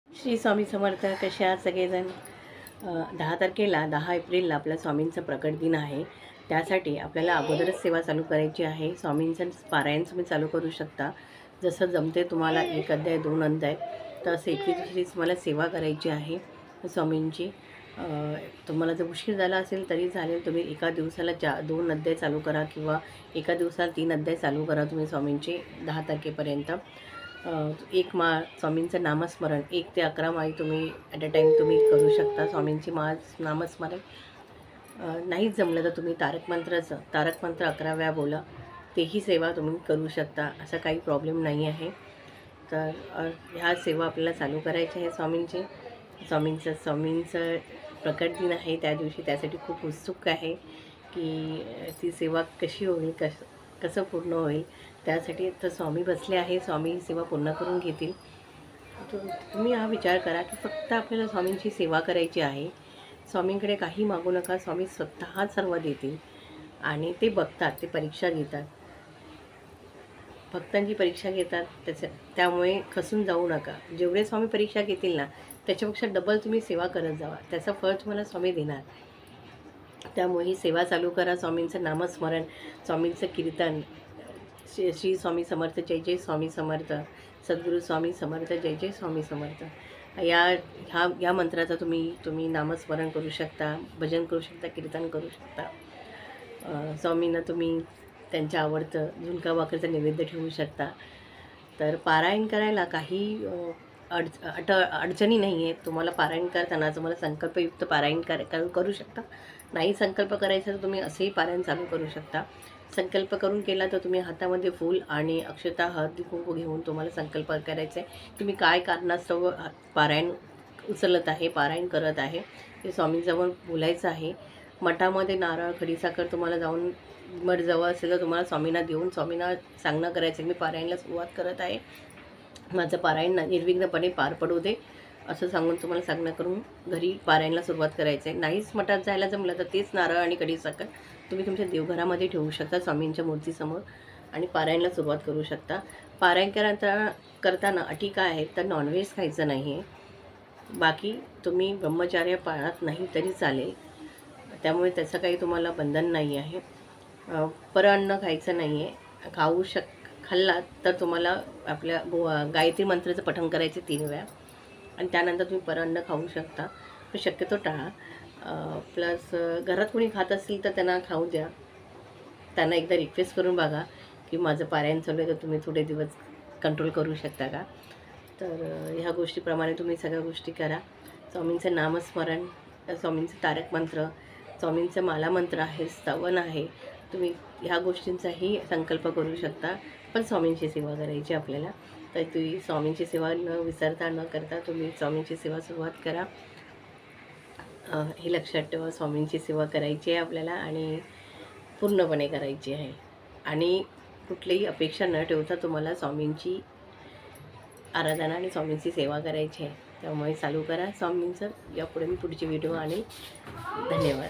श्री स्वामी समर्थ. कसे आहात सगळेजण? 10 एप्रिलला आपल्या स्वामींचा प्रकट दिन आहे. त्यासाठी आपल्याला अगोदरच सेवा चालू करायची आहे. स्वामींचं पारायण तुम्ही चालू करू शकता. जसं जमते तुम्हाला 1 अध्याय 2 अध्याय तर असं 21 तुम्हाला सेवा करायची आहे स्वामींची. तुम्हाला जर उशीर झाला असेल तरी चालेल. तुम्ही एका दिवसाला 2 अध्याय चालू करा किंवा एका दिवसाला 3 अध्याय चालू करा तुम्ही स्वामींचे 10 तारखेपर्यंत. एक माळ स्वामींचं नामस्मरण 1 ते 11 माळी तुम्ही ॲट अ टाईम तुम्ही करू शकता स्वामींची नामस्मरण. नाहीच जमलं तर तुम्ही तारक मंत्र 11 वेळा बोला, तेही सेवा तुम्ही करू शकता. असा काही प्रॉब्लेम नाही आहे. तर ह्या सेवा आपल्याला चालू करायच्या आहे स्वामींचं प्रकट दिन आहे त्या दिवशी. त्यासाठी खूप उत्सुक आहे की ती सेवा कशी होईल, कसं पूर्ण होईल. त्यासाठी तर स्वामी बसले आहे, स्वामी ही सेवा पूर्ण करून घेतील. तुम्ही हा विचार करा की फक्त आपल्याला स्वामींची सेवा करायची आहे. स्वामींकडे काही मागू नका. स्वामी स्वतः सर्व देतील आणि ते बघतात, ते परीक्षा घेतात, भक्तांची परीक्षा घेतात. त्यामुळे खसून जाऊ नका. जेवढे स्वामी परीक्षा घेतील ना त्याच्यापेक्षा डबल तुम्ही सेवा करत जावा. त्याचं फळ तुम्हाला स्वामी देणार. त्यामुळे ही सेवा चालू करा. स्वामींचं नामस्मरण, स्वामींचं कीर्तन, श्री स्वामी समर्थ, जय जय स्वामी समर्थ, सद्गुरू स्वामी समर्थ, जय जय स्वामी समर्थ. या मंत्राचा तुम्ही नामस्मरण करू शकता, भजन करू शकता, कीर्तन करू शकता. स्वामींना तुम्ही त्यांच्या आवडतं झुणका भाकरीचं नैवेद्य ठेवू शकता. तर पारायण करायला काही अडचणी नाही आहेत. तुम्हाला पारायण करताना तुम्हाला संकल्पयुक्त पारायण करू शकता. नाही संकल्प करायचा तर तुम्ही असेही पारायण चालू करू शकता. संकल्प करून केला तर तुम्ही हातामध्ये फूल आणि अक्षता, हळदी कुंकू घेऊन तुम्हाला संकल्प करायचा आहे की मी काय कारणास्तव पारायण उचलत आहे, पारायण करत आहे, ते स्वामींजवळ बोलायचं आहे. मठामध्ये नारळ, खडीसाखर तुम्हाला जाऊन मठ जवळ असेल तर तुम्हाला स्वामींना देऊन स्वामींना सांगणं करायचं मी पारायणला सुरुवात करत आहे, माझं पारायण निर्विघ्नपणे पार पडू दे, असं सांगून तुम्हाला सांगणं करून घरी पारायणला सुरुवात करायचं आहे. नाहीच मठात जायला जमलं तर तेच नारळ आणि खडीसाखर तुम्ही तुमच्या देवघरामध्ये ठेवू शकता स्वामींच्या मूर्तीसमोर आणि पारायणला सुरुवात करू शकता. पारायण करताना अटी काय आहेत तर नॉनव्हेज खायचं नाही आहे. बाकी तुम्ही ब्रह्मचर्य पाळत नाही तरी चालेल. त्यामुळे त्याचं काही तुम्हाला बंधन नाही आहे. परअन्न खायचं नाही आहे. खाल्लात तर तुम्हाला आपल्या गायत्री मंत्राचं पठण करायचे 3 वेळा आणि त्यानंतर तुम्ही परअन्न खाऊ शकता. पण शक्यतो टाळा. प्लस घरात कोणी खात असेल तर त्यांना खाऊ द्या. त्यांना एकदा रिक्वेस्ट करून बघा की माझं पारायण चालू आहे तर तुम्ही थोडे दिवस कंट्रोल करू शकता का. तर ह्या गोष्टीप्रमाणे तुम्ही सगळ्या गोष्टी करा. स्वामींचं नामस्मरण, स्वामींचं तारक मंत्र, स्वामींचं माला मंत्र आहे, स्तवन आहे. तुम्ही ह्या गोष्टींचाही संकल्प करू शकता. पण स्वामींची सेवा करायची आपल्याला. तर तुम्ही स्वामींची सेवा न करता तुम्ही स्वामींची सेवा सुरुवात करा. हे लक्षात ठेवा, स्वामींची सेवा करायची आहे आपल्याला आणि पूर्णपणे करायची आहे. आणि कुठलीही अपेक्षा न ठेवता तुम्हाला स्वामींची आराधना आणि स्वामींची सेवा करायची आहे. त्यामुळे चालू करा स्वामींचं. यापुढे मी पुढची व्हिडिओ आणेल. धन्यवाद.